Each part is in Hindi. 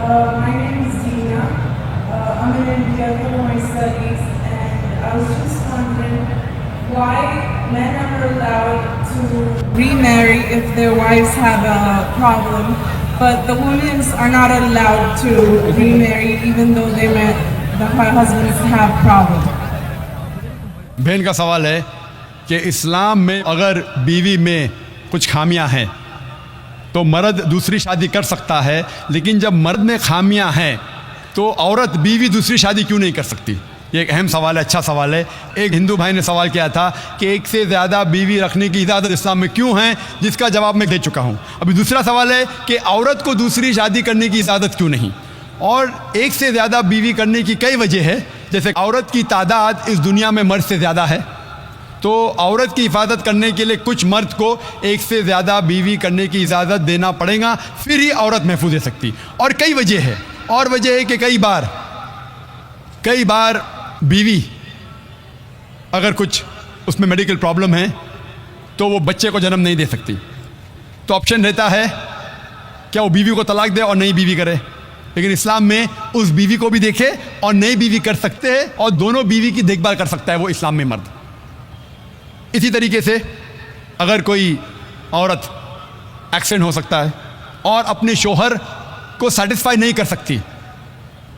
My name is Dina. I'm in India for my studies, and I was just wondering why men are allowed to remarry if their wives have a problem, but the women are not allowed to remarry even though their husbands have problems. बहन का सवाल है कि इस्लाम में अगर बीवी में कुछ खामियां हैं तो मर्द दूसरी शादी कर सकता है, लेकिन जब मर्द में खामियां हैं तो औरत बीवी दूसरी शादी क्यों नहीं कर सकती? ये एक अहम सवाल है, अच्छा सवाल है। एक हिंदू भाई ने सवाल किया था कि एक से ज़्यादा बीवी रखने की इजाज़त इस्लाम में क्यों है, जिसका जवाब मैं दे चुका हूँ। अभी दूसरा सवाल है कि औरत को दूसरी शादी करने की इजाज़त क्यों नहीं? और एक से ज़्यादा बीवी करने की कई वजह है, जैसे औरत की तादाद इस दुनिया में मर्द से ज़्यादा है, तो औरत की हिफाजत करने के लिए कुछ मर्द को एक से ज़्यादा बीवी करने की इजाज़त देना पड़ेगा, फिर ही औरत महफूज रह सकती। और कई वजह है, और वजह है कि कई बार बीवी अगर कुछ उसमें मेडिकल प्रॉब्लम है तो वो बच्चे को जन्म नहीं दे सकती, तो ऑप्शन रहता है क्या वो बीवी को तलाक दे और नई बीवी करे, लेकिन इस्लाम में उस बीवी को भी देखे और नई बीवी कर सकते हैं और दोनों बीवी की देखभाल कर सकता है वो इस्लाम में मर्द। इसी तरीके से अगर कोई औरत एक्सीडेंट हो सकता है और अपने शोहर को सेटिस्फाई नहीं कर सकती,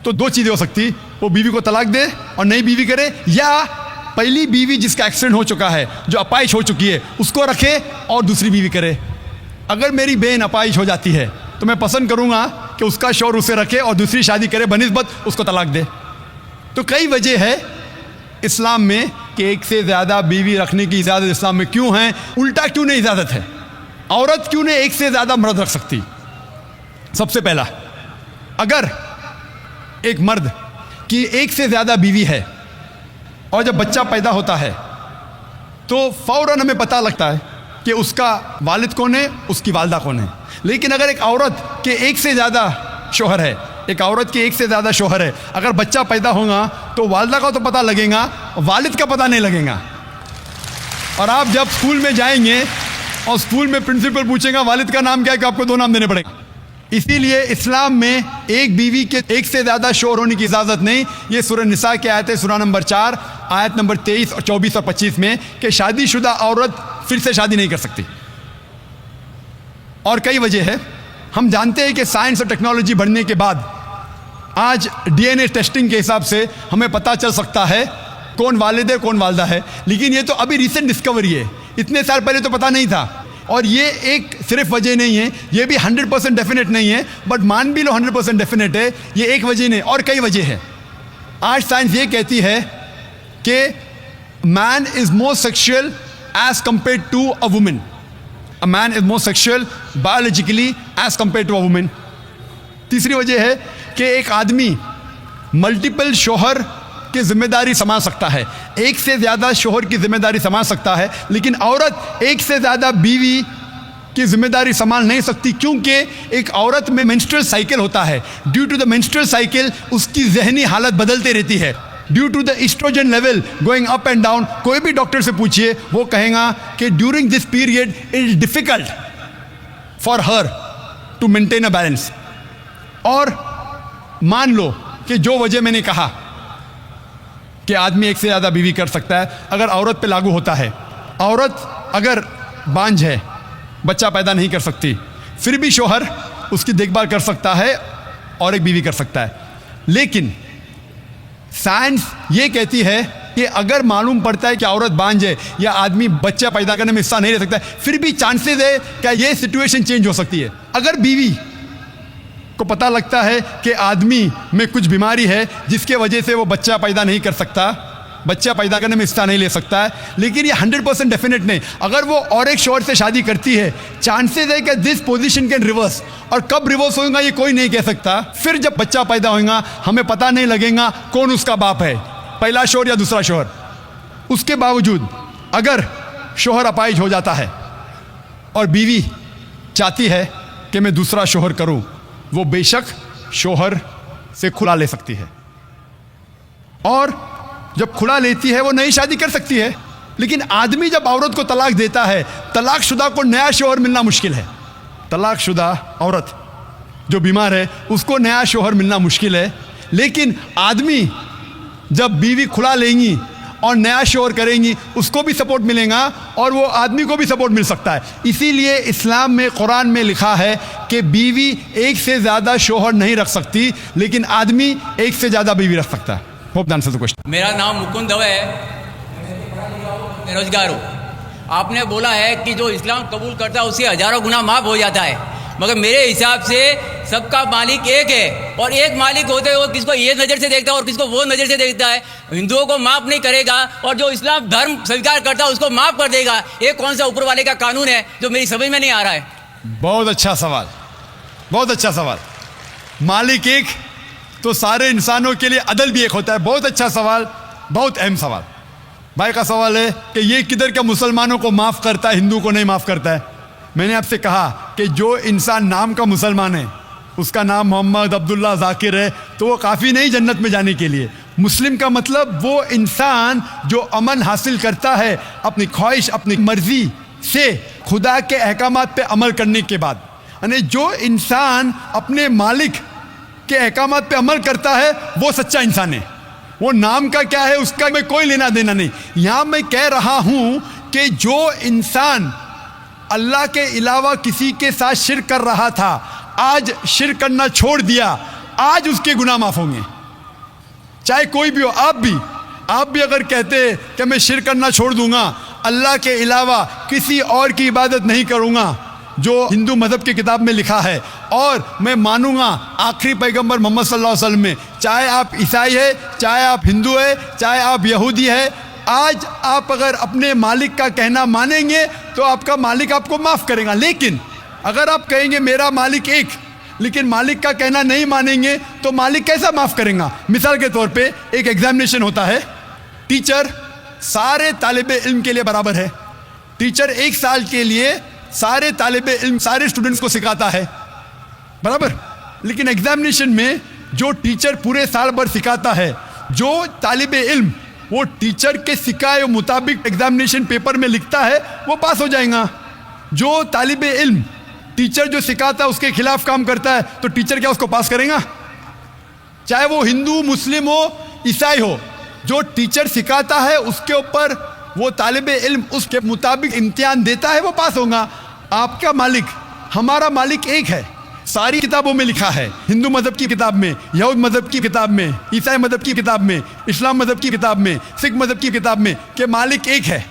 तो दो चीज़ें हो सकती, वो बीवी को तलाक दे और नई बीवी करे, या पहली बीवी जिसका एक्सीडेंट हो चुका है, जो अपाइश हो चुकी है, उसको रखे और दूसरी बीवी करे। अगर मेरी बहन अपाइश हो जाती है तो मैं पसंद करूँगा कि उसका शौहर उसे रखे और दूसरी शादी करे बनिस्बत उसको तलाक दे। तो कई वजह है इस्लाम में कि एक से ज़्यादा बीवी रखने की इजाज़त इस्लाम में क्यों है, उल्टा क्यों नहीं इजाज़त है, औरत क्यों नहीं एक से ज़्यादा मर्द रख सकती? सबसे पहला, अगर एक मर्द की एक से ज़्यादा बीवी है और जब बच्चा पैदा होता है तो फ़ौरन हमें पता लगता है कि उसका वालिद कौन है, उसकी वालदा कौन है। लेकिन अगर एक औरत के एक से ज़्यादा शौहर है, एक औरत के एक से ज़्यादा शौहर है, अगर बच्चा पैदा होगा तो वालदा का तो पता लगेगा, वालिद का पता नहीं लगेगा। और आप जब स्कूल में जाएंगे और स्कूल में प्रिंसिपल पूछेगा वालिद का नाम क्या है, कि आपको दो नाम देने पड़ेंगे। इसीलिए इस्लाम में एक बीवी के एक से ज़्यादा शौहर होने की इजाज़त नहीं। ये सूरह निसा की आयत है, सूरह नंबर 4 आयत नंबर 23 और 24 और 25 में, कि शादीशुदा औरत फिर से शादी नहीं कर सकती। और कई वजह है, हम जानते हैं कि साइंस और टेक्नोलॉजी बढ़ने के बाद आज डीएनए टेस्टिंग के हिसाब से हमें पता चल सकता है कौन वालिद है कौन वालदा है, लेकिन ये तो अभी रिसेंट डिस्कवरी है, इतने साल पहले तो पता नहीं था। और ये एक सिर्फ वजह नहीं है, ये भी 100% डेफिनेट नहीं है, बट मान भी लो 100% डेफिनेट है, ये एक वजह नहीं और कई वजह है। आज साइंस ये कहती है कि man is more sexual as compare to a women, a man is more sexual biologically as compare to a women. तीसरी वजह है कि एक आदमी मल्टीपल शौहर की जिम्मेदारी संभाल सकता है, एक से ज़्यादा शौहर की जिम्मेदारी संभाल सकता है, लेकिन औरत एक से ज़्यादा बीवी की जिम्मेदारी संभाल नहीं सकती, क्योंकि एक औरत में मेंस्ट्रुअल साइकिल होता है। Due to the menstrual cycle उसकी जहनी हालत बदलते रहती है, due to the estrogen level going up and down. कोई भी डॉक्टर से पूछिए, वो कहेगा कि during this period it is difficult for her to maintain a balance. और मान लो कि जो वजह मैंने कहा कि आदमी एक से ज़्यादा बीवी कर सकता है, अगर औरत पे लागू होता है, औरत अगर बांझ है, बच्चा पैदा नहीं कर सकती, फिर भी शौहर उसकी देखभाल कर सकता है और एक बीवी कर सकता है। लेकिन साइंस ये कहती है कि अगर मालूम पड़ता है कि औरत बांझ है या आदमी बच्चा पैदा करने में हिस्सा नहीं ले सकता है, फिर भी चांसेस है कि ये सिचुएशन चेंज हो सकती है। अगर बीवी को पता लगता है कि आदमी में कुछ बीमारी है जिसके वजह से वो बच्चा पैदा नहीं कर सकता, बच्चा पैदा करने में हिस्सा नहीं ले सकता है, लेकिन ये 100% डेफिनेट नहीं। अगर वो और एक शौहर से शादी करती है, चांसेस है कि दिस पोजीशन कैन रिवर्स, और कब रिवर्स होगा ये कोई नहीं कह सकता। फिर जब बच्चा पैदा होगा हमें पता नहीं लगेगा कौन उसका बाप है, पहला शौहर या दूसरा शौहर। उसके बावजूद अगर शौहर अपाहिज हो जाता है और बीवी चाहती है कि मैं दूसरा शौहर करूं, वो बेशक शौहर से खुला ले सकती है, और जब खुला लेती है वो नई शादी कर सकती है। लेकिन आदमी जब औरत को तलाक देता है, तलाकशुदा को नया शौहर मिलना मुश्किल है। तलाकशुदा औरत जो बीमार है उसको नया शोहर मिलना मुश्किल है, लेकिन आदमी जब बीवी खुला लेंगी और नया शोहर करेंगी उसको भी सपोर्ट मिलेगा और वो आदमी को भी सपोर्ट मिल सकता है। इसीलिए इस्लाम में, कुरान में लिखा है कि बीवी एक से ज़्यादा शोहर नहीं रख सकती, लेकिन आदमी एक से ज़्यादा बीवी रख सकता है। Hope the answer the question. मेरा नाम मुकुंद दवे है, बेरोजगार हूँ। आपने बोला है कि जो इस्लाम कबूल करता है उससे हजारों गुना माफ़ हो जाता है, मगर मेरे हिसाब से सबका मालिक एक है और एक मालिक होते हुए किसको ये नज़र से देखता है और किसको वो नज़र से देखता है। हिंदुओं को माफ़ नहीं करेगा और जो इस्लाम धर्म स्वीकार करता है उसको माफ़ कर देगा। ये कौन सा ऊपर वाले का कानून है जो मेरी समझ में नहीं आ रहा है। बहुत अच्छा सवाल, बहुत अच्छा सवाल। मालिक एक तो सारे इंसानों के लिए अदल भी एक होता है। बहुत अच्छा सवाल, बहुत अहम सवाल। भाई का सवाल है कि ये किधर के मुसलमानों को माफ़ करता है, हिंदू को नहीं माफ़ करता है। मैंने आपसे कहा कि जो इंसान नाम का मुसलमान है, उसका नाम मोहम्मद, अब्दुल्ला, जाकिर है, तो वो काफ़ी नहीं जन्नत में जाने के लिए। मुस्लिम का मतलब वो इंसान जो अमन हासिल करता है अपनी ख्वाहिश, अपनी मर्जी से खुदा के अहकामात पे अमल करने के बाद। यानी जो इंसान अपने मालिक के अहकामात पे अमल करता है वो सच्चा इंसान है। वो नाम का क्या है उसका मैं कोई लेना देना नहीं। यहाँ मैं कह रहा हूँ कि जो इंसान अल्लाह के अलावा किसी के साथ शिर्क कर रहा था, आज शिर्क करना छोड़ दिया, आज उसके गुनाह माफ़ होंगे। चाहे कोई भी हो, आप भी अगर कहते कि मैं शिर्क करना छोड़ दूंगा, अल्लाह के अलावा किसी और की इबादत नहीं करूंगा, जो हिंदू मज़हब की किताब में लिखा है, और मैं मानूंगा आखिरी पैगंबर मोहम्मद सल्लल्लाहु अलैहि वसल्लम में, चाहे आप ईसाई है, चाहे आप हिंदू है, चाहे आप यहूदी है, आज आप अगर अपने मालिक का कहना मानेंगे तो आपका मालिक आपको माफ़ करेगा। लेकिन अगर आप कहेंगे मेरा मालिक एक, लेकिन मालिक का कहना नहीं मानेंगे, तो मालिक कैसा माफ़ करेगा। मिसाल के तौर पे एक एग्जामिनेशन होता है, टीचर सारे तालिबे इल्म के लिए बराबर है। टीचर एक साल के लिए सारे तालिबे इल्म, सारे स्टूडेंट्स को सिखाता है, बराबर। लेकिन एग्जामिनेशन में जो टीचर पूरे साल भर सिखाता है, जो तालिबे इल्म वो टीचर के सिखाए मुताबिक एग्जामिनेशन पेपर में लिखता है, वो पास हो जाएगा। जो तालिबे इल्म टीचर जो सिखाता है उसके खिलाफ काम करता है, तो टीचर क्या उसको पास करेगा? चाहे वो हिंदू, मुस्लिम हो, ईसाई हो, जो टीचर सिखाता है उसके ऊपर वो तालिबे इल्म उसके मुताबिक इम्तिहान देता है, वो पास होगा। आपका मालिक, हमारा मालिक एक है। सारी किताबों में लिखा है, हिंदू मज़हब की किताब में, यहूद मज़हब की किताब में, ईसाई मज़हब की किताब में, इस्लाम मज़हब की किताब में, सिख मज़हब की किताब में, कि मालिक एक है।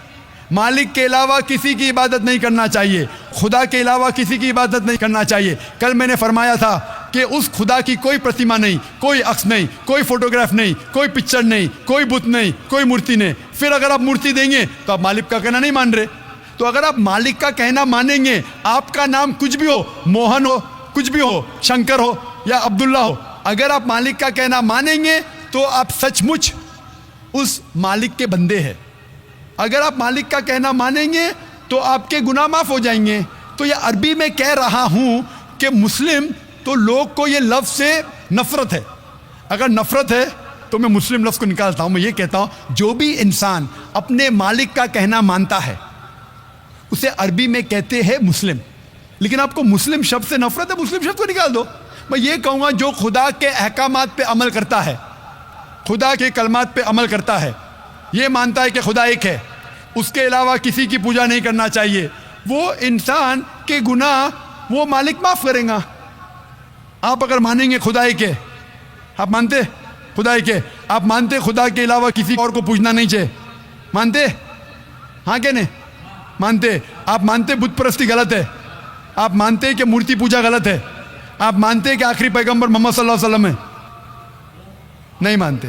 मालिक के अलावा किसी की इबादत नहीं करना चाहिए, खुदा के अलावा किसी की इबादत नहीं करना चाहिए। कल मैंने फरमाया था कि उस खुदा की कोई प्रतिमा नहीं, कोई अक्स नहीं, कोई फोटोग्राफ नहीं, कोई पिक्चर नहीं, कोई बुत नहीं, कोई मूर्ति नहीं। फिर अगर आप मूर्ति देंगे तो आप मालिक का कहना नहीं मान रहे। तो अगर आप मालिक का कहना मानेंगे, आपका नाम कुछ भी हो, मोहन हो, कुछ भी हो, शंकर हो या अब्दुल्ला हो, अगर आप मालिक का कहना मानेंगे तो आप सचमुच उस मालिक के बंदे हैं। अगर आप मालिक का कहना मानेंगे तो आपके गुनाह माफ़ हो जाएंगे। तो ये अरबी में कह रहा हूँ कि मुस्लिम, तो लोग को ये लफ्ज़ से नफ़रत है। अगर नफ़रत है तो मैं मुस्लिम लफ्ज़ को निकालता हूँ। मैं ये कहता हूँ जो भी इंसान अपने मालिक का कहना मानता है उसे अरबी में कहते हैं मुस्लिम। लेकिन आपको मुस्लिम शब्द से नफरत है, मुस्लिम शब्द को निकाल दो। मैं ये कहूँगा जो खुदा के अहकामात पे अमल करता है, खुदा के कलमात पे अमल करता है, ये मानता है कि खुदा एक है, उसके अलावा किसी की पूजा नहीं करना चाहिए, वो इंसान के गुनाह वो मालिक माफ़ करेगा। आप अगर मानेंगे खुदा एक है, आप मानते खुदा एक है, आप मानते खुदा के अलावा किसी और को पूजना नहीं चाहिए, मानते? हाँ क्या नहीं मानते? आप मानते बुत परस्ती गलत है, आप मानते हैं कि मूर्ति पूजा गलत है, आप मानते हैं कि आखिरी पैगंबर मोहम्मद सल्लल्लाहु अलैहि वसल्लम है? नहीं मानते।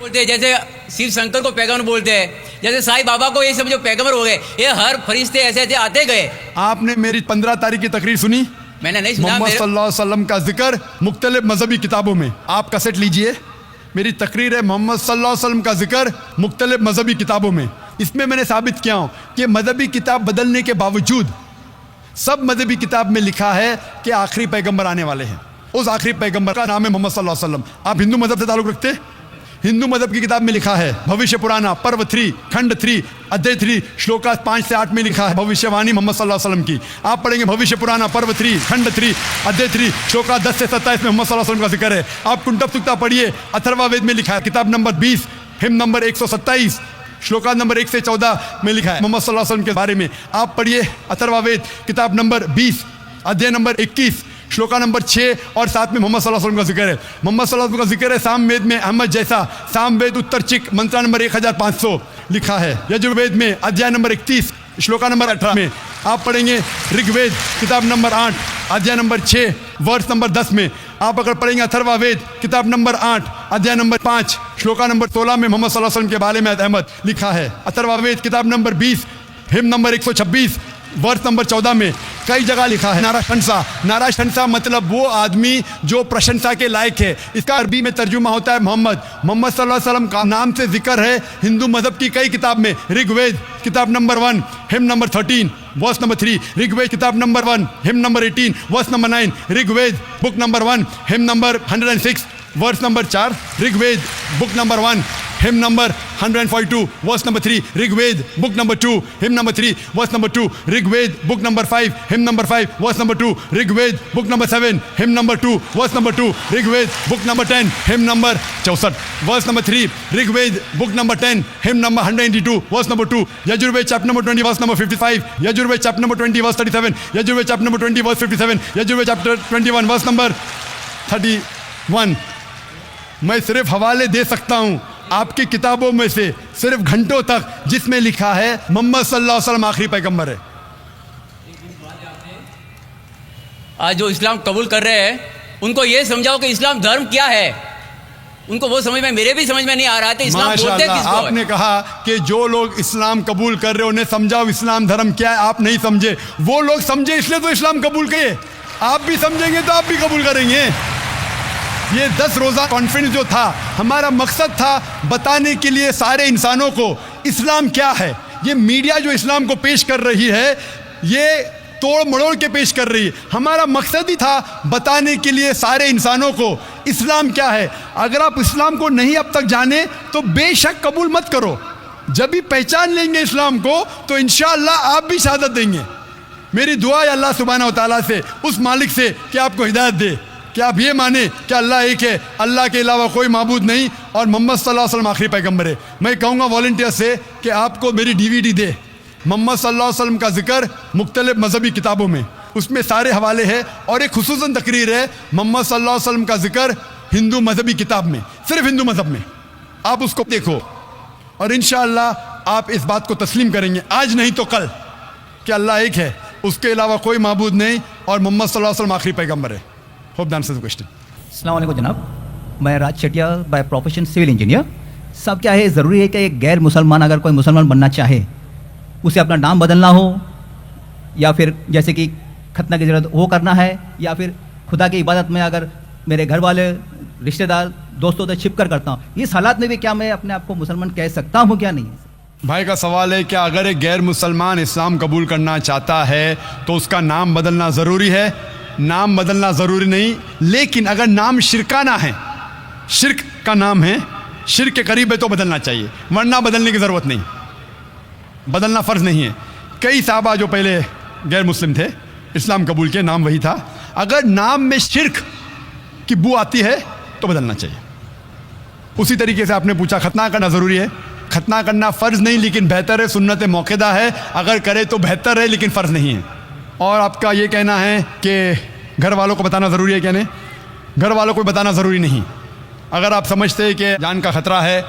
बोलते हैं जैसे शिव शंकर को पैगंबर बोलते हैं, जैसे साईं बाबा को ये सब जो पैगंबर हो गए, ये हर फरिश्ते ऐसे ऐसे आते गए। आपने मेरी 15 तारीख की तकरीर सुनी? मैंने नहीं सुना। मोहम्मद सल्लल्लाहु अलैहि वसल्लम का जिक्र मुख्तलिफ मजहबी किताबों में, आप कैसेट लीजिए, मेरी तकरीर है मोहम्मद सल्लल्लाहु अलैहि वसल्लम का जिक्र मुख्तलिफ मजहबी किताबों में। इसमें मैंने साबित किया हूँ कि मजहबी किताब बदलने के बावजूद सब मजहबी किताब में लिखा है कि आखिरी पैगंबर आने वाले हैं। उस आखिरी पैगंबर का नाम है मोहम्मद सल्लल्लाहु अलैहि वसल्लम। आप हिंदू मजहब से ताल्लुक़ रखते? हिंदू मजहब की किताब में लिखा है, भविष्य पुराना पर्व 3 खंड 3 अध्याय 3 श्लोका 5 से 8 में लिखा है भविष्यवाणी मोहम्मद सल्लल्लाहु अलैहि वसल्लम की। आप पढ़ेंगे भविष्य पुराना पर्व 3 खंड 3 अध्याय 3 श्लोका 10 से 27 में मोहम्मद सल्लल्लाहु अलैहि वसल्लम का जिक्र है। आप कुंटब सुक्ता पढ़िए, अथर्ववेद में लिखा है, किताब number 20 him number 127 shloka number 1 से 14 में लिखा है मोहम्मद सल्लल्लाहु अलैहि वसल्लम के बारे में। आप पढ़िए अथर्ववेद किताब नंबर 20 अध्याय नंबर 21 श्लोका नंबर 6 और 7 में मोहम्मद सल्लल्लाहु अलैहि वसल्लम का जिक्र है। मोहम्मद सल्लल्लाहु अलैहि वसल्लम का जिक्र है सामवेद में अहमद जैसा, सामवेद उत्तर चिक मंत्रा नंबर 1500 लिखा है। यजुर्वेद में अध्याय नंबर 31 श्लोका नंबर 18 में। आप पढ़ेंगे ऋग्वेद किताब नंबर 8 अध्याय नंबर 6 वर्ष नंबर 10 में। आप अगर पढ़ेंगे अथर्ववेद किताब नंबर 8 अध्याय नंबर 5 श्लोका नंबर 16 में मोहम्मद सल्लल्लाहु अलैहि वसल्लम के बारे में अहमद लिखा है। अथर्ववेद किताब नंबर 20 हिम नंबर 126 वर्ष नंबर 14 में कई जगह लिखा है नाराज शंसा मतलब वो आदमी जो प्रशंसा के लायक है। इसका अरबी में तर्जुमा होता है मोहम्मद सल्लल्लाहु अलैहि वसल्लम का नाम से जिक्र है हिंदू मजहब की कई किताब में। ऋग्वेद किताब number 1 hymn number 13 verse number 3, Rigveda किताब number 1 hymn number 18 verse number 9, Rigveda book number 1 hymn number 106 verse number 4, Rigveda book number 1 hymn number 142 verse number 3, Rigveda book number 2 hymn number 3 verse number 2, Rigveda book number 5 hymn number 5 verse number 2, Rigveda book number 7 hymn number 2 verse number 2, Rigveda book number 10 hymn number 64 verse number 3, Rigveda book number 10 hymn number 192 verse number 2, Yajurveda chapter number 20 verse number 55, Yajurveda chapter number 20 verse 37, Yajurveda chapter number 20 verse 57, Yajurveda chapter 21 verse number 31। मैं सिर्फ हवाले दे सकता हूं आपकी किताबों में से सिर्फ घंटों तक जिसमें लिखा है मोहम्मद सल्लल्लाहु अलैहि वसल्लम आखिरी पैगंबर है। आज जो इस्लाम कबूल कर रहे हैं उनको ये समझाओ कि इस्लाम धर्म क्या है। उनको वो समझ में, मेरे भी समझ में नहीं आ रहा था इस्लाम बोलते किसको है। आपने कहा कि जो लोग इस्लाम कबूल कर रहे हैं उन्हें समझाओ इस्लाम धर्म क्या है। आप नहीं समझे, वो लोग समझे इसलिए तो इस्लाम कबूल किए। आप भी समझेंगे तो आप भी कबूल करेंगे। ये 10 रोज़ा कॉन्फ्रेंस जो था, हमारा मकसद था बताने के लिए सारे इंसानों को इस्लाम क्या है। ये मीडिया जो इस्लाम को पेश कर रही है ये तोड़ मड़ोड़ के पेश कर रही है। हमारा मकसद ही था बताने के लिए सारे इंसानों को इस्लाम क्या है। अगर आप इस्लाम को नहीं अब तक जाने तो बेशक कबूल मत करो। जब भी पहचान लेंगे इस्लाम को तो इंशाअल्लाह आप भी शहादत देंगे। मेरी दुआ है अल्लाह सुब्हानहू व तआला से, उस मालिक से कि आपको हिदायत दे कि आप ये माने कि अल्लाह एक है, अल्लाह के अलावा कोई माबूद नहीं और मोहम्मद सल्लल्लाहु अलैहि वसल्लम आखिरी पैगंबर है। मैं कहूँगा वॉलंटियर से कि आपको मेरी DVD दे, मोहम्मद सल्लल्लाहु अलैहि वसल्लम का जिक्र मुख्तलिफ मजहबी किताबों में, उसमें सारे हवाले हैं और एक खुसूसन तकरीर है मोहम्मद सल्लल्लाहु अलैहि वसल्लम का जिक्र हिंदू मजहबी किताब में, सिर्फ हिंदू मजहब में। आप उसको देखो और इंशाअल्लाह आप इस बात को तस्लीम करेंगे आज नहीं तो कल कि अल्लाह एक है, उसके अलावा कोई माबूद नहीं और मोहम्मद सल्लल्लाहु अलैहि वसल्लम आखिरी पैगंबर है। Hope that answers the question. अस्सलाम वालेकुम जनाब, मैं राज Shetia by profession civil engineer. सब क्या है, ज़रूरी है कि एक गैर मुसलमान अगर कोई मुसलमान बनना चाहे उसे अपना नाम बदलना हो या फिर जैसे कि खतना की ज़रूरत वो करना है या फिर खुदा की इबादत में अगर मेरे घर वाले रिश्तेदार दोस्तों से छिप कर करता हूँ, इस हालात में भी क्या मैं अपने आप को मुसलमान कह सकता हूँ क्या नहीं? भाई का सवाल है कि अगर एक गैर मुसलमान इस्लाम कबूल करना चाहता है तो उसका नाम बदलना ज़रूरी है? नाम बदलना ज़रूरी नहीं, लेकिन अगर नाम शिरकाना है, शिरक का नाम है, शिरक के करीब है तो बदलना चाहिए, वरना बदलने की ज़रूरत नहीं, बदलना फ़र्ज़ नहीं है। कई साहबा जो पहले गैर मुस्लिम थे इस्लाम कबूल के, नाम वही था। अगर नाम में शिरक की बू आती है तो बदलना चाहिए। उसी तरीके से आपने पूछा खतना करना ज़रूरी है। खतना करना फ़र्ज़ नहीं लेकिन बेहतर है, सुन्नत मौक़िदा है, अगर करे तो बेहतर है लेकिन फ़र्ज़ नहीं है। और आपका ये कहना है कि घर वालों को बताना ज़रूरी है, कहने घर वालों को बताना ज़रूरी नहीं। अगर आप समझते हैं कि जान का ख़तरा है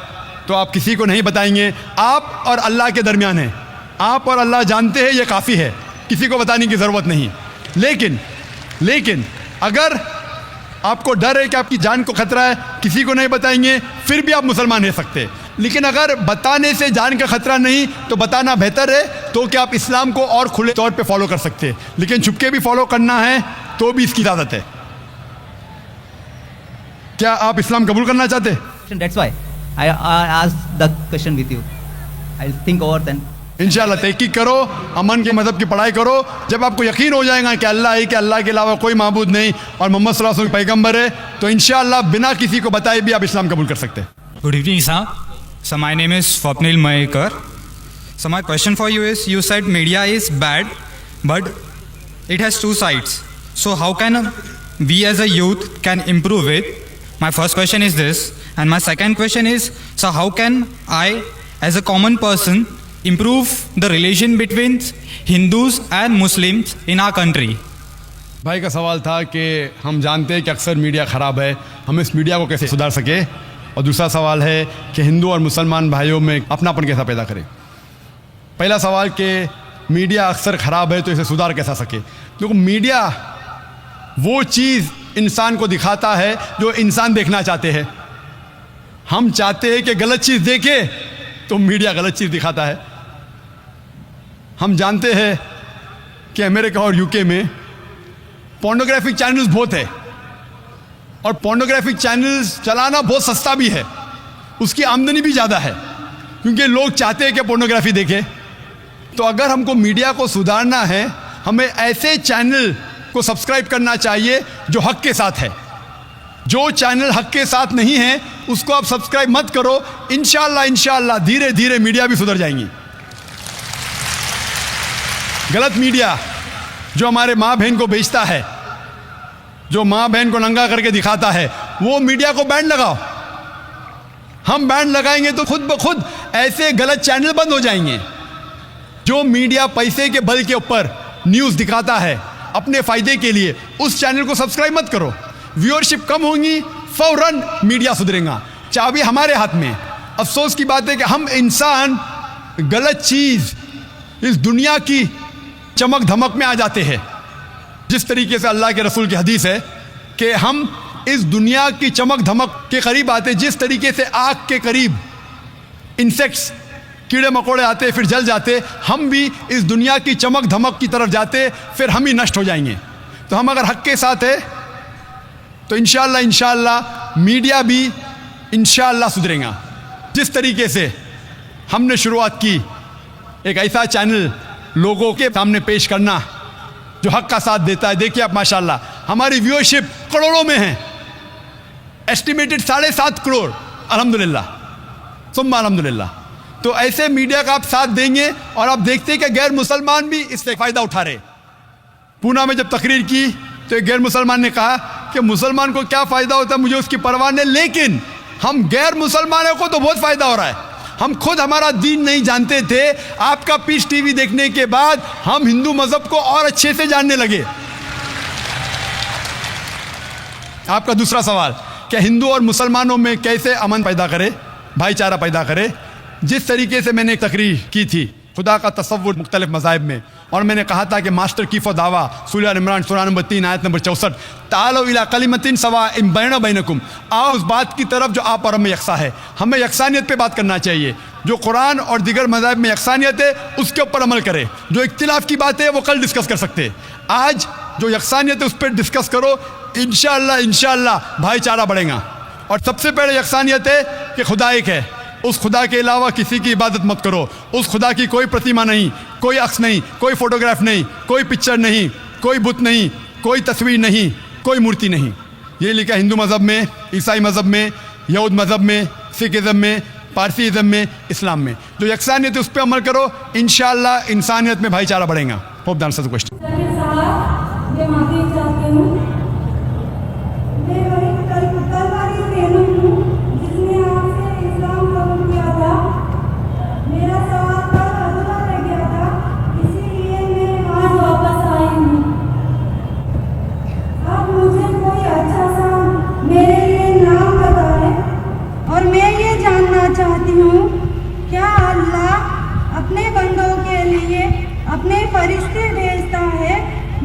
तो आप किसी को नहीं बताएंगे। आप और अल्लाह के दरमियान है, आप और अल्लाह जानते हैं, ये काफ़ी है, किसी को बताने की ज़रूरत नहीं। लेकिन अगर आपको डर है कि आपकी जान को ख़तरा है, किसी को नहीं बताएंगे, फिर भी आप मुसलमान रह सकते। लेकिन अगर बताने से जान का ख़तरा नहीं तो बताना बेहतर है, तो कि आप इस्लाम को और खुले तौर पे फॉलो कर सकते हैं। लेकिन छुपके भी फॉलो करना है तो भी इसकी इजाज़त है। क्या आप इस्लाम कबूल करना चाहते हैं? That's why I asked the question with you. I'll think over then. इंशाल्लाह तहकीक करो, अमन के मज़हब की पढ़ाई करो। जब आपको यकीन हो जाएगा कि अल्लाह है, कि अल्लाह के अलावा कोई माबूद नहीं और मोहम्मद सल्लल्लाहु अलैहि वसल्लम पैगंबर है, तो इंशाल्लाह बिना किसी को बताए भी आप इस्लाम कबूल कर सकते हैं। Good evening, sir. So my name is Swapnil Mayekar. So my question for you is, you said media is bad, but it has two sides. So how can we as a youth can improve it? My first question is this, and my second question is, so how can I as a common person improve the relation between Hindus and Muslims in our country? भाई का सवाल था कि हम जानते हैं कि अक्सर मीडिया ख़राब है, हम इस मीडिया को कैसे सुधार सके, और दूसरा सवाल है कि हिंदू और मुसलमान भाइयों में अपनापन कैसा पैदा करें। पहला सवाल कि मीडिया अक्सर ख़राब है तो इसे सुधार कैसा सके। क्योंकि मीडिया वो चीज़ इंसान को दिखाता है जो इंसान देखना चाहते हैं। हम चाहते हैं कि गलत चीज़ देखे तो मीडिया गलत चीज़ दिखाता है। हम जानते हैं कि अमेरिका और यूके में पोर्नोग्राफिक चैनल्स बहुत है, और पोर्नोग्राफिक चैनल्स चलाना बहुत सस्ता भी है, उसकी आमदनी भी ज़्यादा है, क्योंकि लोग चाहते हैं कि पोर्नोग्राफी देखें। तो अगर हमको मीडिया को सुधारना है, हमें ऐसे चैनल को सब्सक्राइब करना चाहिए जो हक के साथ है। जो चैनल हक के साथ नहीं है उसको आप सब्सक्राइब मत करो। इंशाअल्लाह धीरे धीरे मीडिया भी सुधर जाएंगी। गलत मीडिया जो हमारे माँ बहन को बेचता है, जो माँ बहन को नंगा करके दिखाता है, वो मीडिया को बैन लगाओ। हम बैन लगाएंगे तो खुद ब खुद ऐसे गलत चैनल बंद हो जाएंगे। जो मीडिया पैसे के बल के ऊपर न्यूज़ दिखाता है अपने फ़ायदे के लिए, उस चैनल को सब्सक्राइब मत करो। व्यूअरशिप कम होंगी, फौरन मीडिया सुधरेगा। चाबी हमारे हाथ में। अफसोस की बात है कि हम इंसान गलत चीज़ इस दुनिया की चमक धमक में आ जाते हैं। जिस तरीके से अल्लाह के रसूल की हदीस है कि हम इस दुनिया की चमक धमक के करीब आते, जिस तरीके से आग के करीब इंसेक्ट्स कीड़े मकोड़े आते फिर जल जाते, हम भी इस दुनिया की चमक धमक की तरफ जाते, फिर हम ही नष्ट हो जाएंगे। तो हम अगर हक के साथ है तो इंशाअल्लाह मीडिया भी इंशाअल्लाह सुधरेगा। जिस तरीके से हमने शुरुआत की, एक ऐसा चैनल लोगों के सामने पेश करना जो हक का साथ देता है। देखिए आप माशाल्लाह हमारी व्यूअरशिप करोड़ों में है, एस्टिमेटेड 7.5 करोड़। अल्हम्दुलिल्लाह सुम्मा अल्हम्दुलिल्लाह। तो ऐसे मीडिया का आप साथ देंगे और आप देखते हैं कि गैर मुसलमान भी इससे फ़ायदा उठा रहे। पूना में जब तकरीर की तो एक गैर मुसलमान ने कहा कि मुसलमान को क्या फ़ायदा होता है, मुझे उसकी परवाह नहीं, लेकिन हम गैर मुसलमानों को तो बहुत फ़ायदा हो रहा है। हम खुद हमारा दीन नहीं जानते थे, आपका पीस टीवी देखने के बाद हम हिंदू मज़हब को और अच्छे से जानने लगे। आपका दूसरा सवाल, क्या हिंदू और मुसलमानों में कैसे अमन पैदा करे, भाईचारा पैदा करे। जिस तरीके से मैंने एक तकरीर की थी खुदा का तसव्वुर मुख्तलिफ मज़ाहिब में, और मैंने कहा था कि मास्टर कीफ़ दावा सूरह इमरान सूरह नंबर 3 आयत नंबर 64, तालो इला कलिमतिन सवाइन बैना बैनकुम, आओ उस बात की तरफ जो आप और हम में यकसा है। हमें यकसानियत पे बात करना चाहिए। जो कुरान और दीगर मज़ाहिब में यकसानियत है उसके ऊपर अमल करें। जो इख्तिलाफ की बात है वो कल डिस्कस कर सकते हैं। आज जो यकसानियत है उस पर डिस्कस करो, इंशाअल्लाह भाईचारा बढ़ेगा। और सबसे पहले यकसानियत है कि खुदा एक है, उस खुदा के अलावा किसी की इबादत मत करो। उस खुदा की कोई प्रतिमा नहीं, कोई अक्स नहीं, कोई फोटोग्राफ नहीं, कोई पिक्चर नहीं, कोई बुत नहीं, कोई तस्वीर नहीं, कोई मूर्ति नहीं। ये लिखा हिंदू मज़हब में, ईसाई मज़हब में, यहूद मज़हब में, सिखिज़म में, पारसीज़म में, इस्लाम में। जो यकसानियत है उस पर अमल करो, इंशाअल्लाह इंसानियत में भाईचारा बढ़ेगा। Hope the answer the question. ये माफी चाहती हूँ। मैं वही कल वाली बहन हूँ जिसने आपसे इस्लाम कबूल किया था। मेरा सवाल कल अधूरा रह गया था, इसीलिए मैं आज वापस आई हूँ। अब मुझे कोई अच्छा सा मेरे लिए नाम बताए, और मैं ये जानना चाहती हूँ क्या अल्लाह अपने बंदों के लिए अपने फरिश्ते भेजता है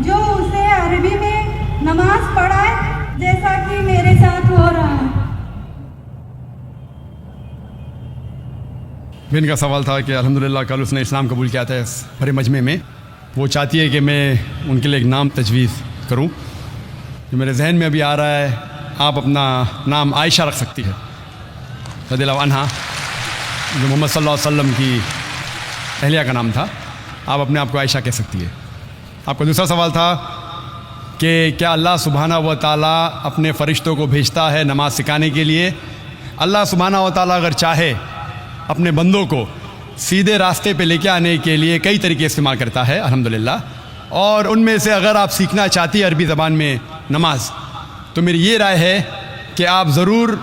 जो उसे अरबी में नमाज पढ़ाए, जैसा कि मेरे साथ हो रहा है। बहन का सवाल था कि अल्हम्दुलिल्लाह कल उसने इस्लाम कबूल किया था इस बड़े मजमे में। वो चाहती है कि मैं उनके लिए एक नाम तजवीज़ करूं। जो मेरे जहन में अभी आ रहा है, आप अपना नाम आयशा रख सकती है रज़ियल्लाहु अन्हा, जो मोहम्मद सल्लल्लाहु अलैहि वसल्लम की अहलिया का नाम था। आप अपने आप को आयशा कह सकती है। आपका दूसरा सवाल था कि क्या अल्लाह सुब्हाना व तआला अपने फ़रिश्तों को भेजता है नमाज सिखाने के लिए। अल्लाह सुब्हानहू व तआला अगर चाहे अपने बंदों को सीधे रास्ते पे लेके आने के लिए कई तरीके इस्तेमाल करता है अल्हम्दुलिल्लाह। और उनमें से अगर आप सीखना चाहती है अरबी ज़बान में नमाज, तो मेरी ये राय है कि आप ज़रूर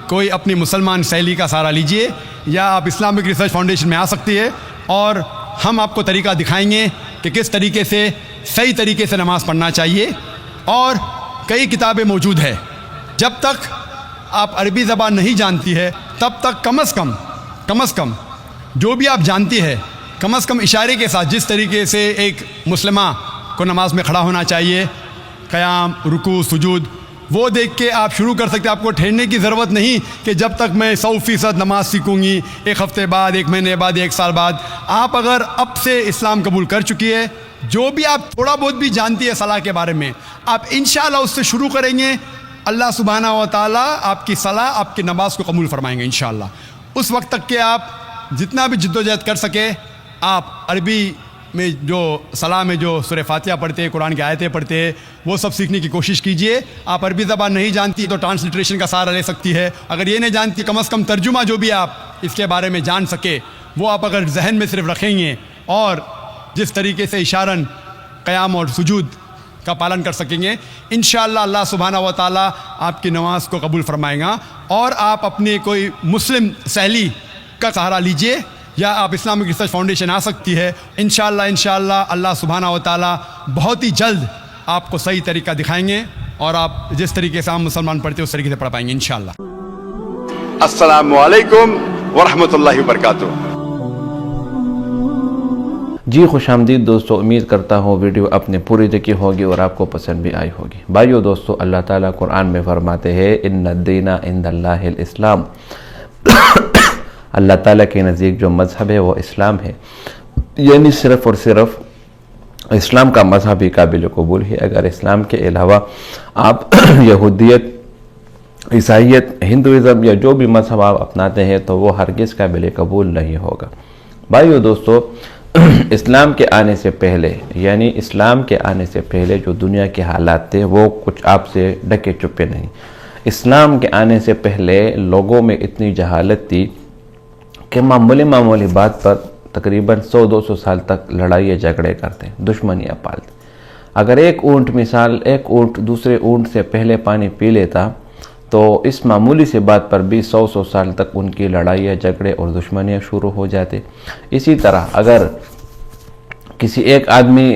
कोई अपनी मुसलमान सहेली का सहारा लीजिए, या आप इस्लामिक रिसर्च फाउंडेशन में आ सकती है और हम आपको तरीका दिखाएंगे कि किस तरीके से सही तरीके से नमाज़ पढ़ना चाहिए। और कई किताबें मौजूद है। जब तक आप अरबी ज़बान नहीं जानती है तब तक कम अज़ कम जो भी आप जानती है कम अज़ कम इशारे के साथ जिस तरीके से एक मुस्लिमा को नमाज में खड़ा होना चाहिए, क़याम, रुकू, सुजूद, वो देख के आप शुरू कर सकते हैं। आपको ठहरने की ज़रूरत नहीं कि जब तक मैं 100% नमाज सीखूंगी, एक हफ़्ते बाद, एक महीने बाद, एक साल बाद। आप अगर अब से इस्लाम कबूल कर चुकी है, जो भी आप थोड़ा बहुत भी जानती है सलाह के बारे में, आप इंशाअल्लाह उससे शुरू करेंगे, अल्लाह सुब्हानहू व तआला आपकी सलाह, आपकी नमाज को कबूल फरमाएंगे इंशाअल्लाह। उस वक्त तक के आप जितना भी जिद्दोजहद कर सके, आप अरबी में जो सलाह में जो सूरह फातिहा पढ़ते हैं, कुरान की आयतें पढ़ते हैं, वो सब सीखने की कोशिश कीजिए। आप अरबी ज़बान नहीं जानती तो ट्रांसलिट्रेशन का सहारा ले सकती है। अगर ये नहीं जानती, कम अज़ कम तर्जुमा जो भी आप इसके बारे में जान सके वो आप अगर जहन में सिर्फ रखेंगे और जिस तरीके से इशारन क़याम और सुजूद का पालन कर सकेंगे, इंशाअल्लाह अल्लाह सुब्हानहू व तआला आपकी नमाज को कबूल फरमाएगा। और आप अपनी कोई मुस्लिम सहेली का सहारा लीजिए, या आप इस्लामिक रिसर्च फाउंडेशन आ सकती है। इंशाअल्लाह अल्लाह सुब्हानहू व तआला बहुत ही जल्द आपको सही तरीका दिखाएंगे और आप जिस तरीके से हम मुसलमान पढ़ते हैं उस तरीके से पढ़ पाएंगे इंशाअल्लाह। अस्सलामु अलैकुम व रहमतुल्लाहि व बरकातुहू। जी खुशामदीद दोस्तों, उम्मीद करता हूँ वीडियो आपने पूरी देखी होगी और आपको पसंद भी आई होगी। भाइयों दोस्तों, अल्लाह ताला कुरान में फरमाते हैं इन्नद्दीना इंदल्लाहिल इस्लाम। अल्लाह ताला के नज़दीक जो मज़हब है वो इस्लाम है, यानी सिर्फ़ और सिर्फ इस्लाम का मज़हब ही काबिल कबूल है। अगर इस्लाम के अलावा आप यहूदियत, ईसाइयत, हिंदुइज़म या जो भी मज़हब आप अपनाते हैं तो वो हरगिज़ काबिल कबूल नहीं होगा। भाइयों दोस्तों, इस्लाम के आने से पहले, यानी इस्लाम के आने से पहले जो दुनिया के हालात थे वो कुछ आपसे ढके छुपे नहीं। इस्लाम के आने से पहले लोगों में इतनी जहालत थी कि मामूली बात पर तकरीबन 100-200 साल तक लड़ाई झगड़े करते, दुश्मनियाँ पालते। अगर एक ऊँट दूसरे ऊँट से पहले पानी पी लेता तो इस मामूली से बात पर भी 100 साल तक उनकी लड़ाइयाँ, झगड़े और दुश्मनियाँ शुरू हो जाते। इसी तरह अगर किसी एक आदमी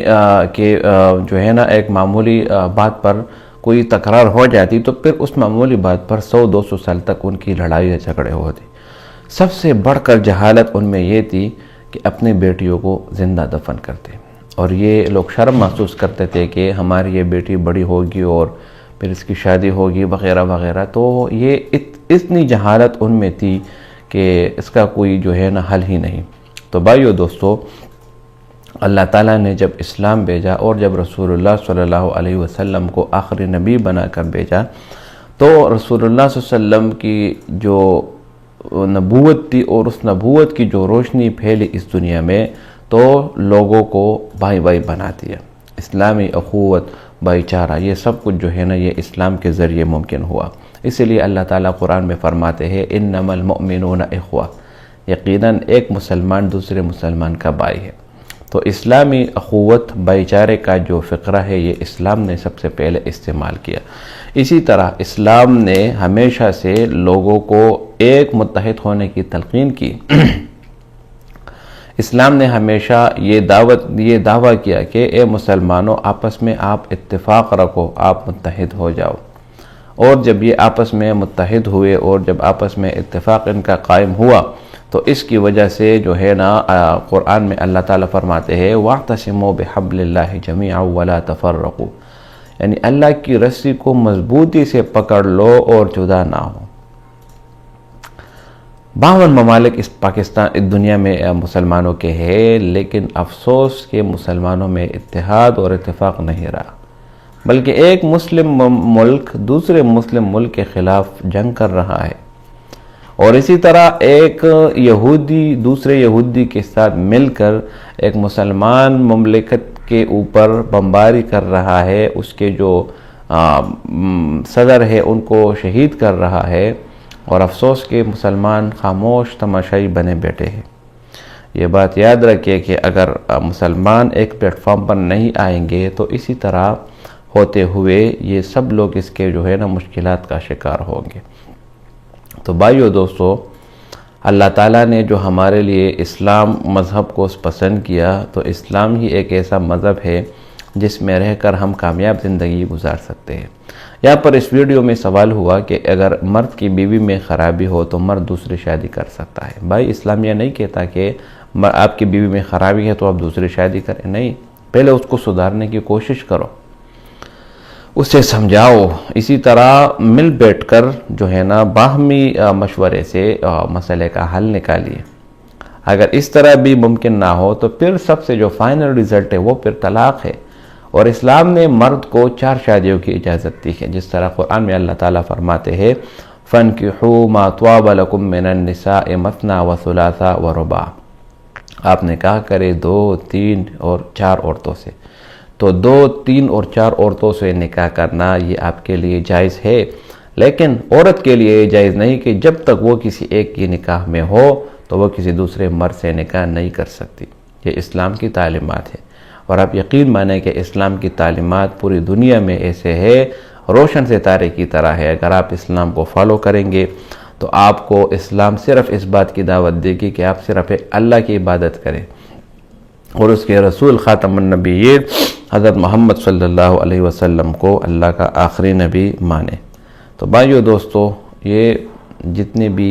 के जो है ना एक मामूली बात पर कोई तकरार हो जाती तो फिर उस मामूली बात पर 100-200 साल तक उनकी लड़ाई झगड़े होते। सबसे बढ़कर जहालत उनमें ये थी कि अपनी बेटियों को ज़िंदा दफन करते, और ये लोग शर्म महसूस करते थे कि हमारी ये बेटी बड़ी होगी और फिर इसकी शादी होगी वगैरह वगैरह। तो ये इतनी जहालत उनमें थी कि इसका कोई जो है ना हल ही नहीं। तो भाइयों दोस्तों, अल्लाह ताला ने जब इस्लाम भेजा और जब रसूलुल्लाह सल्लल्लाहु अलैहि वसल्लम को आखिरी नबी बनाकर भेजा, तो रसूलुल्लाह सल्लल्लाहु अलैहि वसल्लम की जो नबूवत थी और उस नबूवत की जो रोशनी फैली इस दुनिया में, तो लोगों को भाई भाई बना दिया। इस्लामी अखुवत, भाईचारा, ये सब कुछ जो है ना ये इस्लाम के ज़रिए मुमकिन हुआ। इसीलिए अल्लाह ताला कुरान में फरमाते हैं इन्नमल मुअमिनूना इख्वा, यकीनन एक मुसलमान दूसरे मुसलमान का भाई है। तो इस्लामी अखुवत, भाईचारे का जो फ़िक्रा है ये इस्लाम ने सबसे पहले इस्तेमाल किया। इसी तरह इस्लाम ने हमेशा से लोगों को एक मुत्तहिद होने की तलकीन की। इस्लाम ने हमेशा ये दावा किया कि ए मुसलमानों, आपस में आप इत्तेफाक रखो, आप मुत्तहिद हो जाओ। और जब ये आपस में मुत्तहिद हुए और जब आपस में इत्तेफाक इनका कायम हुआ, तो इसकी वजह से जो है ना कुरान में अल्लाह ताला फरमाते हैं वातसिमू बिहब्लिल्लाहि जमीअन वला तफर्रकू, यानी अल्लाह की रस्सी को मजबूती से पकड़ लो और जुदा ना हो। 52 ममालिक इस दुनिया में मुसलमानों के हैं, लेकिन अफसोस के मुसलमानों में इत्तेहाद और इत्तेफाक नहीं रहा, बल्कि एक मुस्लिम मुल्क दूसरे मुस्लिम मुल्क के ख़िलाफ़ जंग कर रहा है। और इसी तरह एक यहूदी दूसरे यहूदी के साथ मिलकर एक मुसलमान मुमलिकत के ऊपर बमबारी कर रहा है, उसके जो सदर है उनको शहीद कर रहा है। और अफसोस के मुसलमान खामोश तमाशाई बने बैठे हैं। ये बात याद रखिए कि अगर मुसलमान एक प्लेटफॉर्म पर नहीं आएंगे तो इसी तरह होते हुए ये सब लोग इसके जो है ना मुश्किलात का शिकार होंगे। तो भाइयों दोस्तों, अल्लाह ताला ने जो हमारे लिए इस्लाम मज़हब को पसंद किया, तो इस्लाम ही एक ऐसा मज़हब है जिसमें रहकर हम कामयाब ज़िंदगी गुजार सकते हैं। यहाँ पर इस वीडियो में सवाल हुआ कि अगर मर्द की बीवी में ख़राबी हो तो मर्द दूसरी शादी कर सकता है। भाई, इस्लाम यह नहीं कहता कि आपकी बीवी में ख़राबी है तो आप दूसरी शादी करें, नहीं, पहले उसको सुधारने की कोशिश करो, उसे समझाओ। इसी तरह मिल बैठकर जो है ना बाहमी मशवरे से मसले का हल निकालिए। अगर इस तरह भी मुमकिन ना हो तो फिर सबसे जो फाइनल रिज़ल्ट है वो फिर तलाक़ है। और इस्लाम ने मर्द को 4 शादियों की इजाज़त दी है, जिस तरह कुरान में अल्लाह ताला फरमाते हैं फ़न्किहू मा त्वाब लकुम मिनन निसाए मसना व सुलासा व रुबा। आपने कहा करे 2, 3 और 4 औरतों से, तो 2, 3 और 4 औरतों से निकाह करना ये आपके लिए जायज़ है, लेकिन औरत के लिए जायज़ नहीं कि जब तक वो किसी एक की निकाह में हो तो वो किसी दूसरे मर्द से निकाह नहीं कर सकती। ये इस्लाम की तालीमात है, और आप यकीन माने कि इस्लाम की तालीमात पूरी दुनिया में ऐसे है रोशन सितारे की तरह है। अगर आप इस्लाम को फॉलो करेंगे तो आपको इस्लाम सिर्फ़ इस बात की दावत देगी कि आप सिर्फ़ अल्लाह की इबादत करें और उसके रसूल ख़ातमुन नबिय्यीन हज़रत मोहम्मद सल्लल्लाहु अलैहि वसल्लम को अल्लाह का आखिरी नबी माने। तो भाइयों दोस्तों, ये जितने भी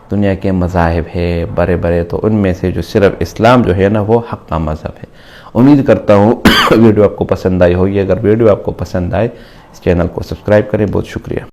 दुनिया के मज़ाहिब है बड़े बड़े, तो उनमें से जो सिर्फ़ इस्लाम जो है ना वो हक़ का मज़हब है। उम्मीद करता हूँ वीडियो आपको पसंद आई होगी। अगर वीडियो आपको पसंद आए इस चैनल को सब्सक्राइब करें। बहुत शुक्रिया।